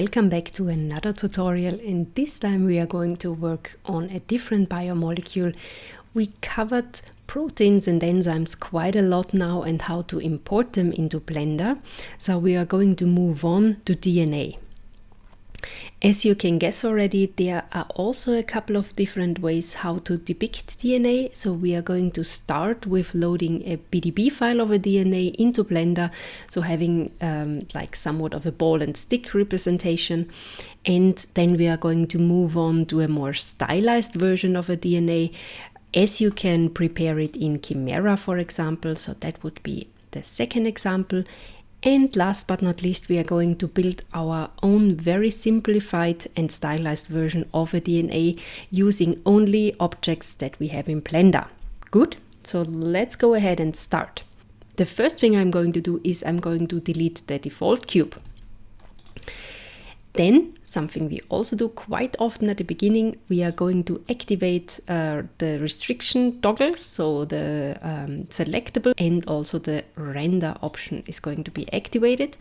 Welcome back to another tutorial, and this time we are going to work on a different biomolecule. We covered proteins and enzymes quite a lot now and how to import them into Blender, so we are going to move on to DNA. As you can guess already, there are also a couple of different ways how to depict DNA. So we are going to start with loading a PDB file of a DNA into Blender, so having like somewhat of a ball and stick representation. And then we are going to move on to a more stylized version of a DNA, as you can prepare it in Chimera, for example. So that would be the second example. And last but not least, we are going to build our own very simplified and stylized version of a DNA using only objects that we have in Blender. Good? So let's go ahead and start. The first thing I'm going to do is I'm going to delete the default cube. Then, something we also do quite often at the beginning, we are going to activate the restriction toggles, so the selectable and also the render option is going to be activated.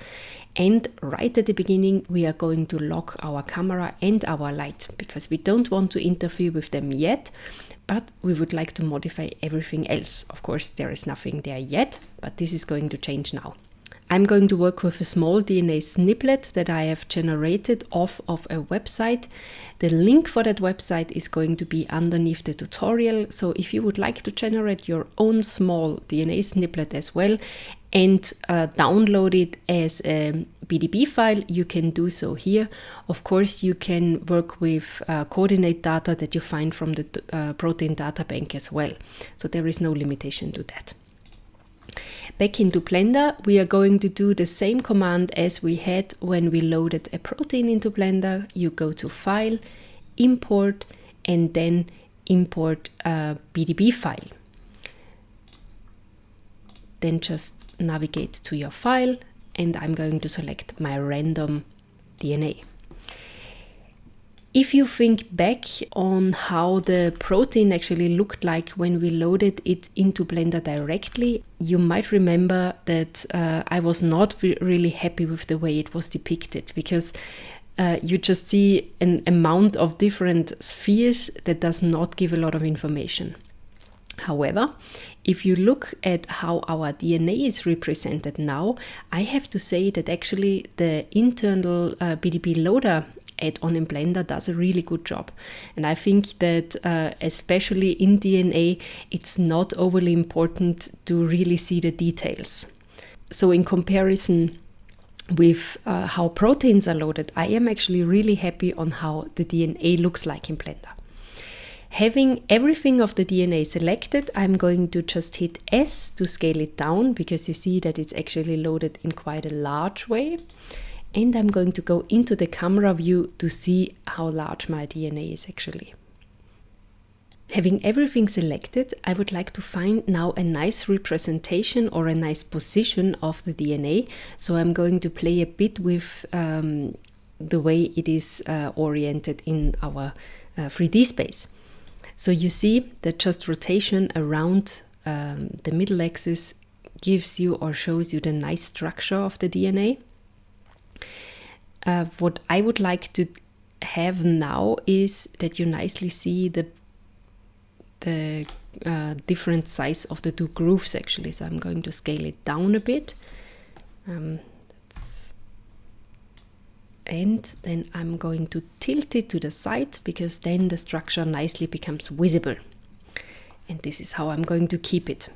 And right at the beginning, we are going to lock our camera and our light, because we don't want to interfere with them yet, but we would like to modify everything else. Of course, there is nothing there yet, but this is going to change now. I'm going to work with a small DNA snippet that I have generated off of a website. The link for that website is going to be underneath the tutorial. So if you would like to generate your own small DNA snippet as well and download it as a PDB file, you can do so here. Of course, you can work with coordinate data that you find from the protein data bank as well. So there is no limitation to that. Back into Blender, we are going to do the same command as we had when we loaded a protein into Blender. You go to File, Import, and then import a PDB file. Then just navigate to your file, and I'm going to select my random DNA. If you think back on how the protein actually looked like when we loaded it into Blender directly, you might remember that I was not really happy with the way it was depicted, because you just see an amount of different spheres that does not give a lot of information. However, if you look at how our DNA is represented now, I have to say that actually the internal PDB loader add-on in Blender does a really good job. And I think that especially in DNA, it's not overly important to really see the details. So in comparison with how proteins are loaded, I am actually really happy on how the DNA looks like in Blender. Having everything of the DNA selected, I'm going to just hit S to scale it down, because you see that it's actually loaded in quite a large way. And I'm going to go into the camera view to see how large my DNA is actually. Having everything selected, I would like to find now a nice representation or a nice position of the DNA. So I'm going to play a bit with the way it is oriented in our 3D space. So you see that just rotation around the middle axis gives you or shows you the nice structure of the DNA. What I would like to have now is that you nicely see the different size of the two grooves actually. So I'm going to scale it down a bit. And then I'm going to tilt it to the side, because then the structure nicely becomes visible. And this is how I'm going to keep it.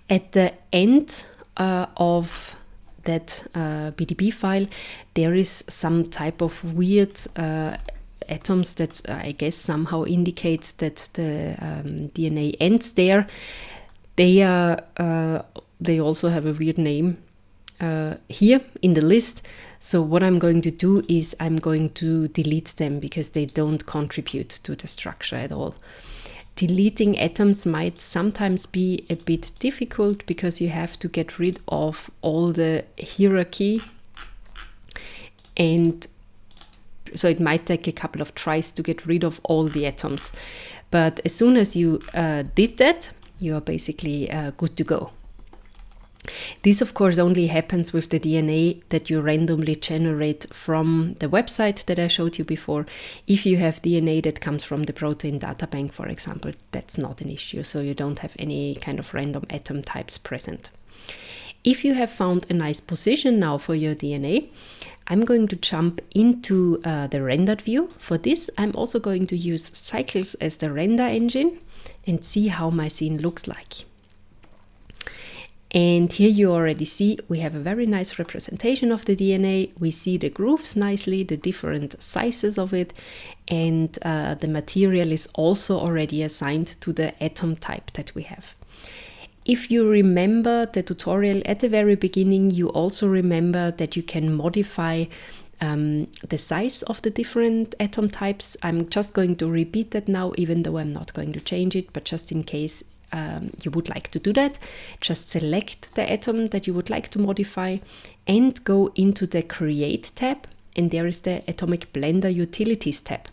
At the end of that PDB file, there is some type of weird atoms that I guess somehow indicate that the DNA ends there. They also have a weird name here in the list. So what I'm going to do is I'm going to delete them, because they don't contribute to the structure at all. Deleting atoms might sometimes be a bit difficult, because you have to get rid of all the hierarchy, and so it might take a couple of tries to get rid of all the atoms. But as soon as you did that, you are basically good to go. This, of course, only happens with the DNA that you randomly generate from the website that I showed you before. If you have DNA that comes from the protein data bank, for example, that's not an issue. So you don't have any kind of random atom types present. If you have found a nice position now for your DNA, I'm going to jump into the rendered view. For this, I'm also going to use cycles as the render engine and see how my scene looks like. And here you already see we have a very nice representation of the DNA. We see the grooves nicely, the different sizes of it, and the material is also already assigned to the atom type that we have. If you remember the tutorial at the very beginning, you also remember that you can modify the size of the different atom types. I'm just going to repeat that now, even though I'm not going to change it, but just in case you would like to do that, just select the atom that you would like to modify and go into the Create tab, and there is the Atomic Blender Utilities tab.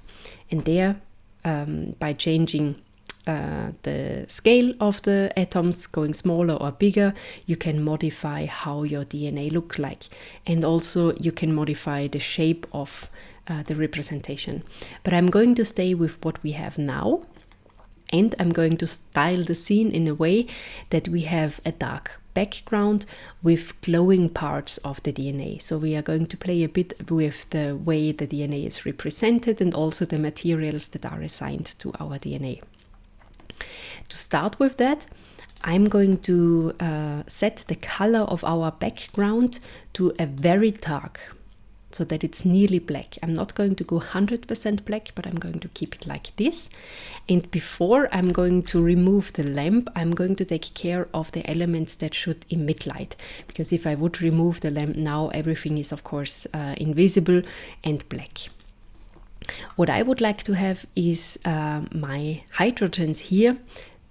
And there, by changing the scale of the atoms, going smaller or bigger, you can modify how your DNA looks like. And also you can modify the shape of the representation. But I'm going to stay with what we have now. And I'm going to style the scene in a way that we have a dark background with glowing parts of the DNA. So we are going to play a bit with the way the DNA is represented and also the materials that are assigned to our DNA. To start with that, I'm going to set the color of our background to a very dark, so that it's nearly black. I'm not going to go 100% black, but I'm going to keep it like this. And before I'm going to remove the lamp, I'm going to take care of the elements that should emit light. Because if I would remove the lamp now, everything is of course invisible and black. What I would like to have is my hydrogens here.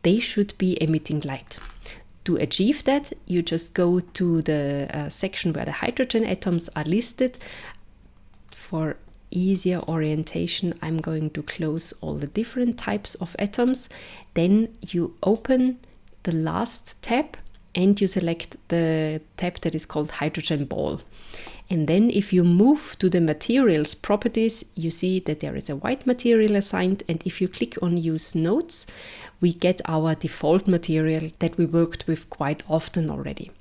They should be emitting light. To achieve that, you just go to the section where the hydrogen atoms are listed. For easier orientation, I'm going to close all the different types of atoms. Then you open the last tab and you select the tab that is called Hydrogen Ball. And then if you move to the materials properties, you see that there is a white material assigned. And if you click on Use Nodes, we get our default material that we worked with quite often already.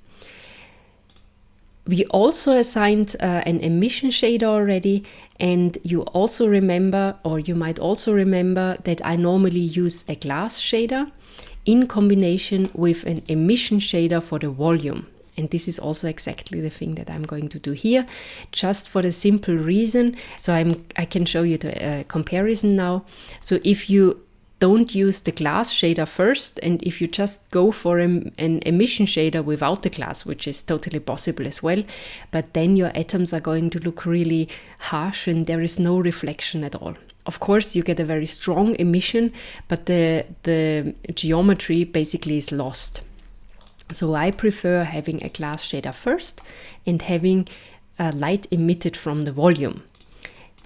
We also assigned an emission shader already, and you also remember, or you might also remember, that I normally use a glass shader in combination with an emission shader for the volume. And this is also exactly the thing that I'm going to do here, just for the simple reason. So I can show you the comparison now. So if you don't use the glass shader first, and if you just go for an emission shader without the glass, which is totally possible as well, but then your atoms are going to look really harsh and there is no reflection at all. Of course, you get a very strong emission, but the geometry basically is lost. So I prefer having a glass shader first and having light emitted from the volume.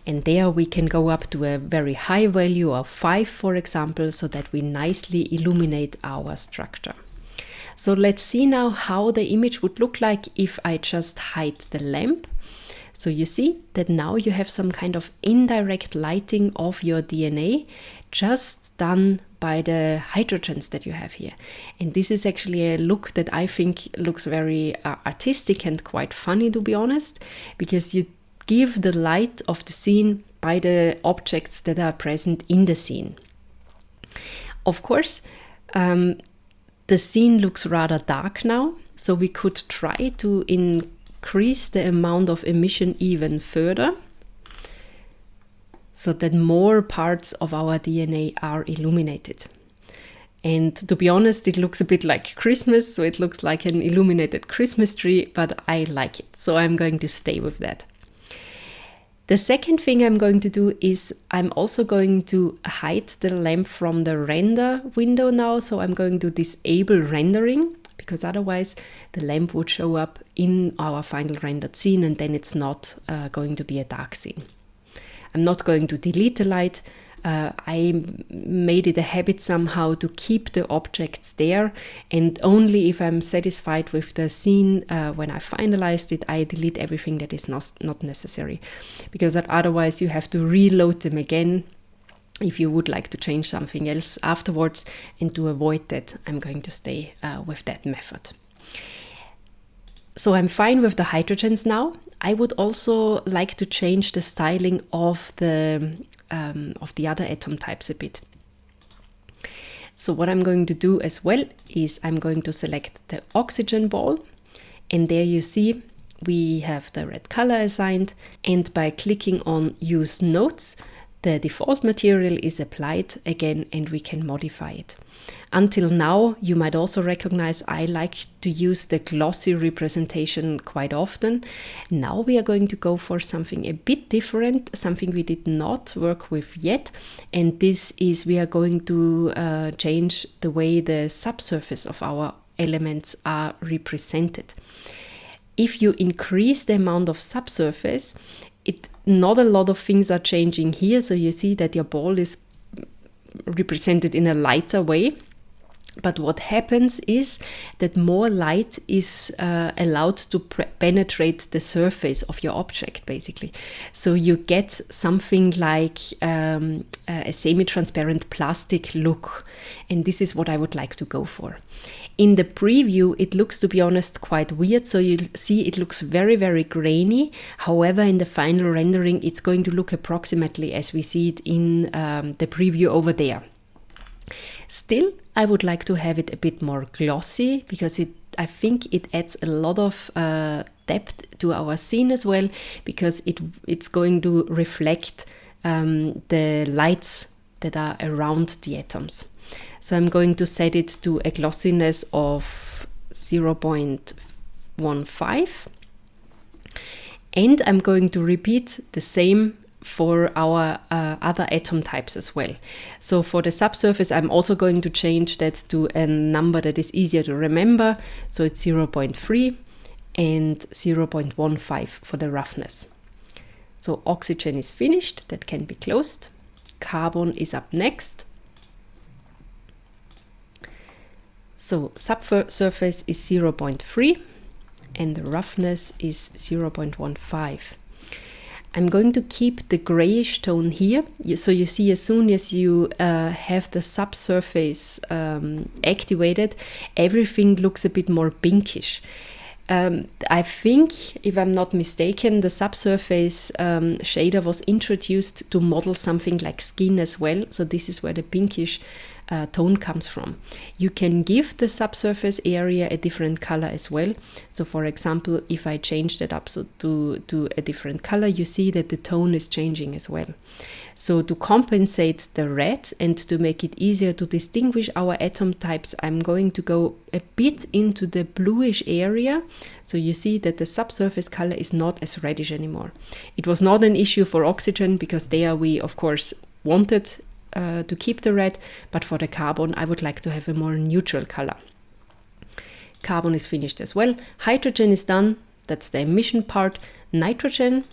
And there we can go up to a very high value of 5, for example, so that we nicely illuminate our structure. So let's see now how the image would look like if I just hide the lamp. So you see that now you have some kind of indirect lighting of your DNA, just done by the hydrogens that you have here. And this is actually a look that I think looks very artistic and quite funny, to be honest, because you give the light of the scene by the objects that are present in the scene. Of course, the scene looks rather dark now, so we could try to increase the amount of emission even further, so that more parts of our DNA are illuminated. And to be honest, it looks a bit like Christmas, so it looks like an illuminated Christmas tree, but I like it, so I'm going to stay with that. The second thing I'm going to do is I'm also going to hide the lamp from the render window now. So I'm going to disable rendering, because otherwise the lamp would show up in our final rendered scene and then it's not going to be a dark scene. I'm not going to delete the light. I made it a habit somehow to keep the objects there, and only if I'm satisfied with the scene when I finalized it, I delete everything that is not necessary, because otherwise you have to reload them again if you would like to change something else afterwards. And to avoid that, I'm going to stay with that method. So I'm fine with the hydrogens now. I would also like to change the styling of the other atom types a bit. So what I'm going to do as well is I'm going to select the oxygen ball, and there you see we have the red color assigned, and by clicking on use nodes, the default material is applied again and we can modify it. Until now, you might also recognize I like to use the glossy representation quite often. Now we are going to go for something a bit different, something we did not work with yet. And this is we are going to change the way the subsurface of our elements are represented. If you increase the amount of subsurface, not a lot of things are changing here. So you see that your ball is represented in a lighter way. But what happens is that more light is allowed to penetrate the surface of your object, basically. So you get something like a semi-transparent plastic look. And this is what I would like to go for. In the preview, it looks, to be honest, quite weird. So you see it looks very, very grainy. However, in the final rendering, it's going to look approximately as we see it in the preview over there. Still, I would like to have it a bit more glossy, because I think it adds a lot of depth to our scene as well, because it's going to reflect the lights that are around the atoms. So I'm going to set it to a glossiness of 0.15, and I'm going to repeat the same for our other atom types as well. So for the subsurface, I'm also going to change that to a number that is easier to remember. So it's 0.3 and 0.15 for the roughness. So oxygen is finished, that can be closed. Carbon is up next. So subsurface is 0.3 and the roughness is 0.15. I'm going to keep the grayish tone here. So you see, as soon as you have the subsurface activated, everything looks a bit more pinkish. I think, if I'm not mistaken, the subsurface shader was introduced to model something like skin as well. So this is where the pinkish tone comes from. You can give the subsurface area a different color as well. So for example, if I change that up to a different color, you see that the tone is changing as well. So to compensate the red and to make it easier to distinguish our atom types, I'm going to go a bit into the bluish area. So you see that the subsurface color is not as reddish anymore. It was not an issue for oxygen, because there we of course wanted to keep the red, but for the carbon I would like to have a more neutral color. Carbon is finished as well. Hydrogen is done, that's the emission part. Nitrogen,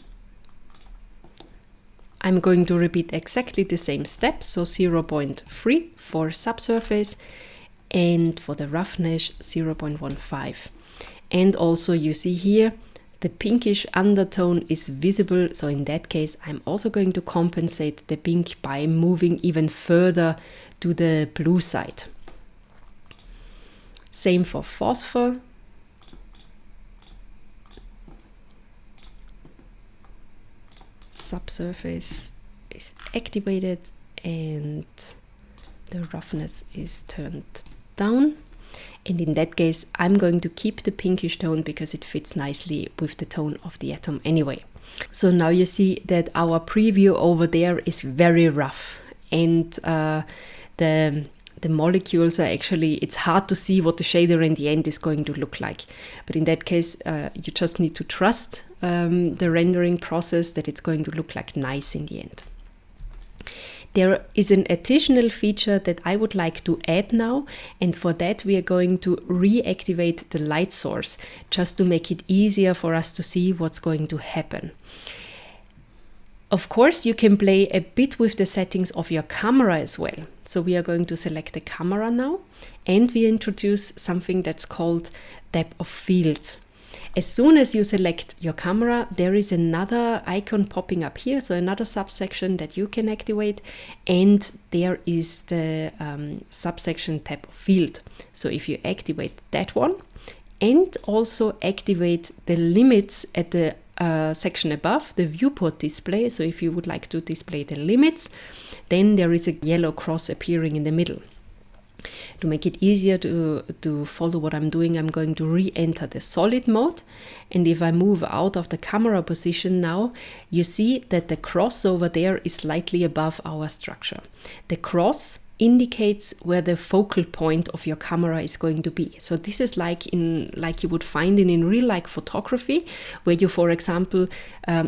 I'm going to repeat exactly the same steps, so 0.3 for subsurface, and for the roughness 0.15. And also you see here the pinkish undertone is visible, so in that case I'm also going to compensate the pink by moving even further to the blue side. Same for phosphor. Subsurface is activated and the roughness is turned down. And in that case, I'm going to keep the pinkish tone because it fits nicely with the tone of the atom anyway. So now you see that our preview over there is very rough, and the molecules are actually, it's hard to see what the shader in the end is going to look like. But in that case, you just need to trust the rendering process that it's going to look like nice in the end. There is an additional feature that I would like to add now, and for that we are going to reactivate the light source, just to make it easier for us to see what's going to happen. Of course, you can play a bit with the settings of your camera as well. So we are going to select the camera now, and we introduce something that's called depth of field. As soon as you select your camera, there is another icon popping up here, so another subsection that you can activate, and there is the subsection depth of field. So if you activate that one, and also activate the limits at the section above, the viewport display. So if you would like to display the limits, then there is a yellow cross appearing in the middle. To make it easier to follow what I'm doing, I'm going to re-enter the solid mode. And if I move out of the camera position now, you see that the cross over there is slightly above our structure. The cross indicates where the focal point of your camera is going to be. So this is like you would find in real life photography, where you, for example,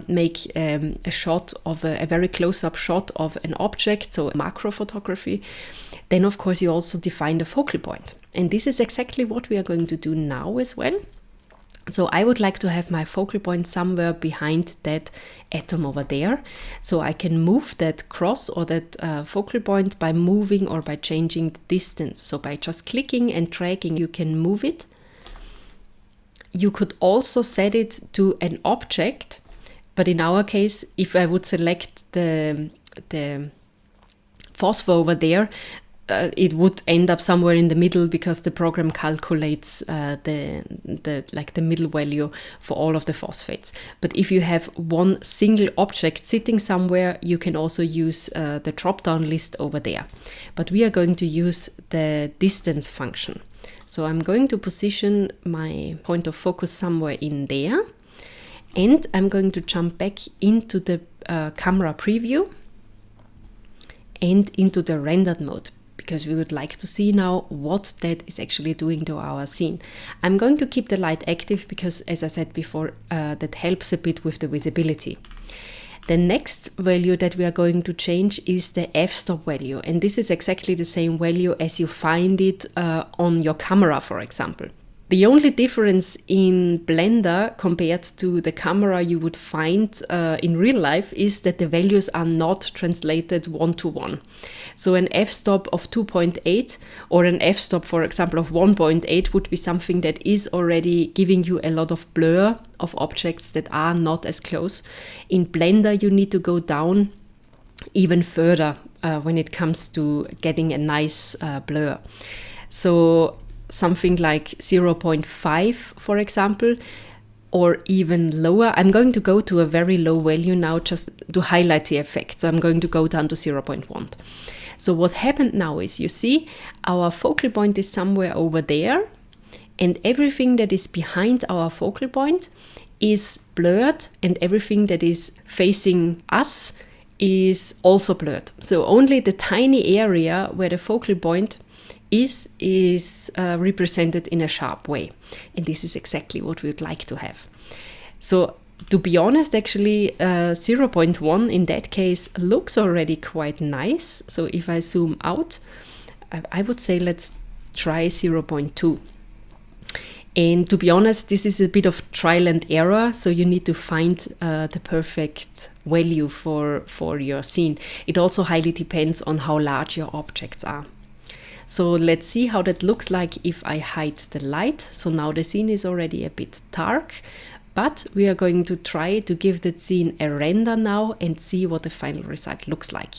make a shot of a very close-up shot of an object, so macro photography. Then of course you also define the focal point. And this is exactly what we are going to do now as well. So I would like to have my focal point somewhere behind that atom over there. So I can move that cross or that focal point by moving or by changing the distance. So by just clicking and dragging, you can move it. You could also set it to an object. But in our case, if I would select the phosphor over there, it would end up somewhere in the middle, because the program calculates the middle value for all of the phosphates. But if you have one single object sitting somewhere, you can also use the drop-down list over there. But we are going to use the distance function. So I'm going to position my point of focus somewhere in there, and I'm going to jump back into the camera preview and into the rendered mode, because we would like to see now what that is actually doing to our scene. I'm going to keep the light active because, as I said before, that helps a bit with the visibility. The next value that we are going to change is the f-stop value, and this is exactly the same value as you find it on your camera, for example. The only difference in Blender compared to the camera you would find in real life is that the values are not translated one-to-one. So an f-stop of 2.8 or an f-stop, for example, of 1.8 would be something that is already giving you a lot of blur of objects that are not as close. In Blender, you need to go down even further when it comes to getting a nice blur. So something like 0.5, for example, or even lower. I'm going to go to a very low value now just to highlight the effect. So I'm going to go down to 0.1. So what happened now is, you see, our focal point is somewhere over there, and everything that is behind our focal point is blurred, and everything that is facing us is also blurred. So only the tiny area where the focal point is represented in a sharp way. And this is exactly what we would like to have. So to be honest, actually 0.1 in that case looks already quite nice. So if I zoom out, I would say let's try 0.2. And to be honest, this is a bit of trial and error. So you need to find the perfect value for your scene. It also highly depends on how large your objects are. So let's see how that looks like if I hide the light. So now the scene is already a bit dark, but we are going to try to give the scene a render now and see what the final result looks like.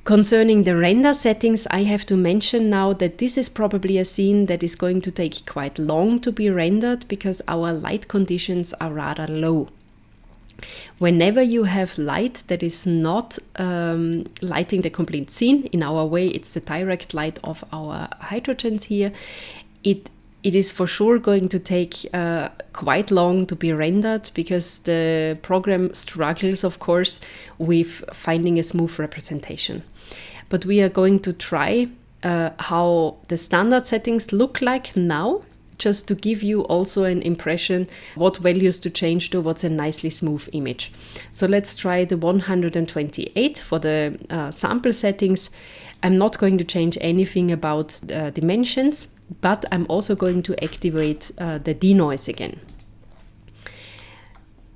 Concerning the render settings, I have to mention now that this is probably a scene that is going to take quite long to be rendered because our light conditions are rather low. Whenever you have light that is not lighting the complete scene, in our way it's the direct light of our hydrogens here, it is for sure going to take quite long to be rendered, because the program struggles, of course, with finding a smooth representation. But we are going to try how the standard settings look like now, just to give you also an impression what values to change to what's a nicely smooth image. So let's try the 128 for the sample settings. I'm not going to change anything about dimensions, but I'm also going to activate the denoise again.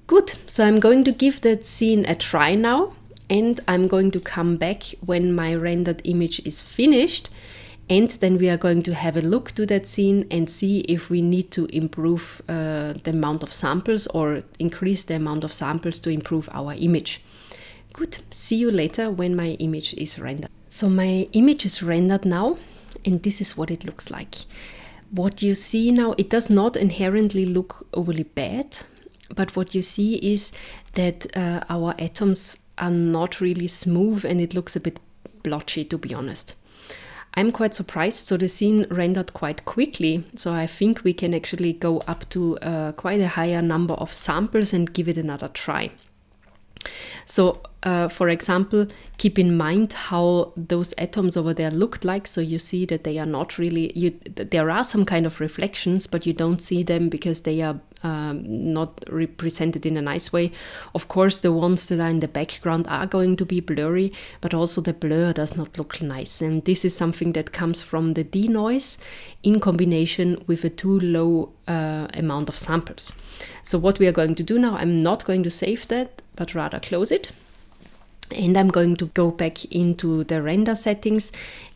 Good, so I'm going to give that scene a try now, and I'm going to come back when my rendered image is finished, and then we are going to have a look to that scene and see if we need to improve the amount of samples or increase the amount of samples to improve our image. Good, see you later when my image is rendered. So my image is rendered now, and this is what it looks like. What you see now, it does not inherently look overly bad, but what you see is that our atoms are not really smooth and it looks a bit blotchy, to be honest. I'm quite surprised, so the scene rendered quite quickly, so I think we can actually go up to quite a higher number of samples and give it another try. So for example, keep in mind how those atoms over there looked like. So you see that they are not really, there are some kind of reflections, but you don't see them because they are not represented in a nice way. Of course, the ones that are in the background are going to be blurry, but also the blur does not look nice. And this is something that comes from the denoise in combination with a too low amount of samples. So what we are going to do now, I'm not going to save that, but rather close it. And I'm going to go back into the render settings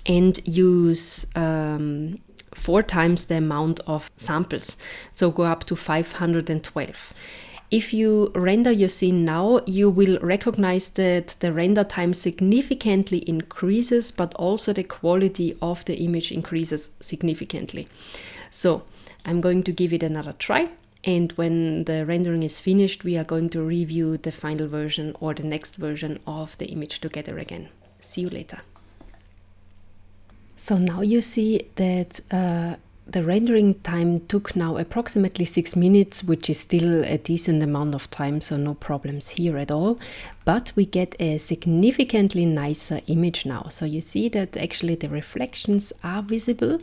and use 4 times the amount of samples. So go up to 512. If you render your scene now, you will recognize that the render time significantly increases, but also the quality of the image increases significantly. So I'm going to give it another try. And when the rendering is finished, we are going to review the final version or the next version of the image together again. See you later. So now you see that the rendering time took now approximately 6 minutes, which is still a decent amount of time, so no problems here at all. But we get a significantly nicer image now. So you see that actually the reflections are visible,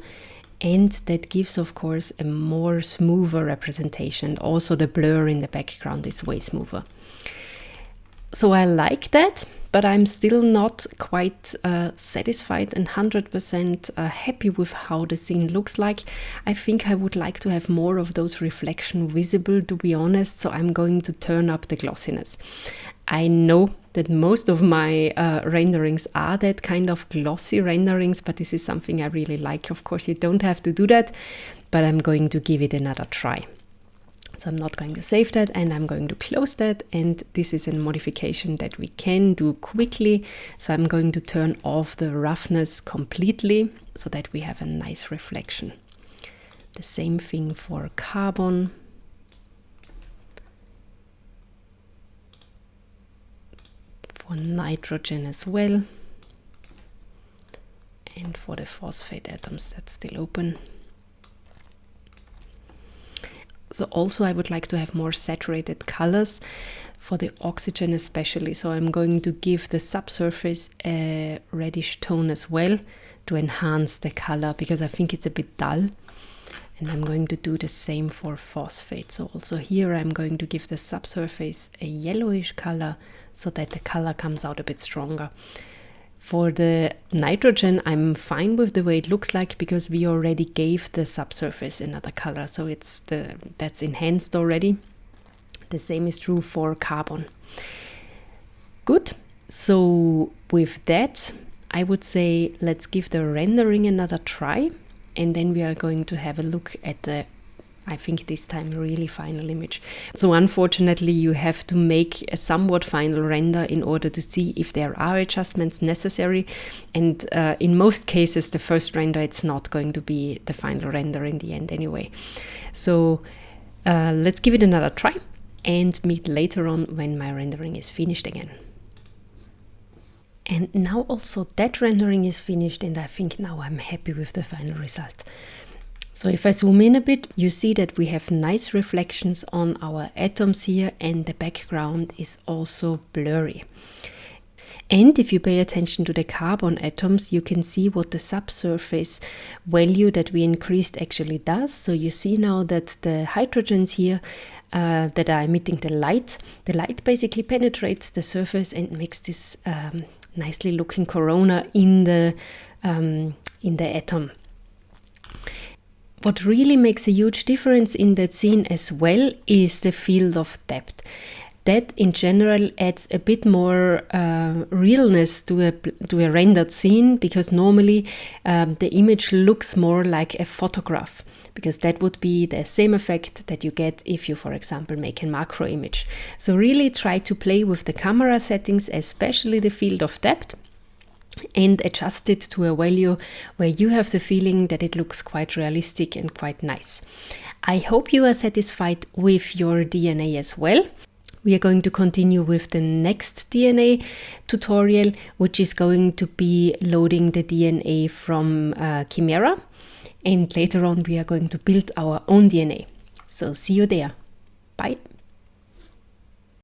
and that gives, of course, a more smoother representation. Also, the blur in the background is way smoother. So I like that, but I'm still not quite satisfied and 100% happy with how the scene looks like. I think I would like to have more of those reflections visible, to be honest, so I'm going to turn up the glossiness. I know that most of my renderings are that kind of glossy renderings, but this is something I really like. Of course, you don't have to do that, but I'm going to give it another try. So I'm not going to save that, and I'm going to close that, and this is a modification that we can do quickly. So I'm going to turn off the roughness completely so that we have a nice reflection. The same thing for carbon. For nitrogen as well. And for the phosphate atoms, that's still open. So also I would like to have more saturated colors for the oxygen especially. So I'm going to give the subsurface a reddish tone as well to enhance the color, because I think it's a bit dull. And I'm going to do the same for phosphate. So also here I'm going to give the subsurface a yellowish color so that the color comes out a bit stronger. For the nitrogen, I'm fine with the way it looks like, because we already gave the subsurface another color, so that's enhanced already. The same is true for carbon. Good. So with that, I would say let's give the rendering another try, and then we are going to have a look at the, I think this time, really final image. So unfortunately, you have to make a somewhat final render in order to see if there are adjustments necessary. And in most cases, the first render, it's not going to be the final render in the end anyway. So let's give it another try and meet later on when my rendering is finished again. And now also that rendering is finished, and I think now I'm happy with the final result. So if I zoom in a bit, you see that we have nice reflections on our atoms here, and the background is also blurry. And if you pay attention to the carbon atoms, you can see what the subsurface value that we increased actually does. So you see now that the hydrogens here that are emitting the light basically penetrates the surface and makes this nicely looking corona in the atom. What really makes a huge difference in that scene as well is the field of depth. That in general adds a bit more realness to a rendered scene, because normally the image looks more like a photograph, because that would be the same effect that you get if you, for example, make a macro image. So really try to play with the camera settings, especially the field of depth, and adjust it to a value where you have the feeling that it looks quite realistic and quite nice. I hope you are satisfied with your DNA as well. We are going to continue with the next DNA tutorial, which is going to be loading the DNA from Chimera. And later on, we are going to build our own DNA. So see you there. Bye.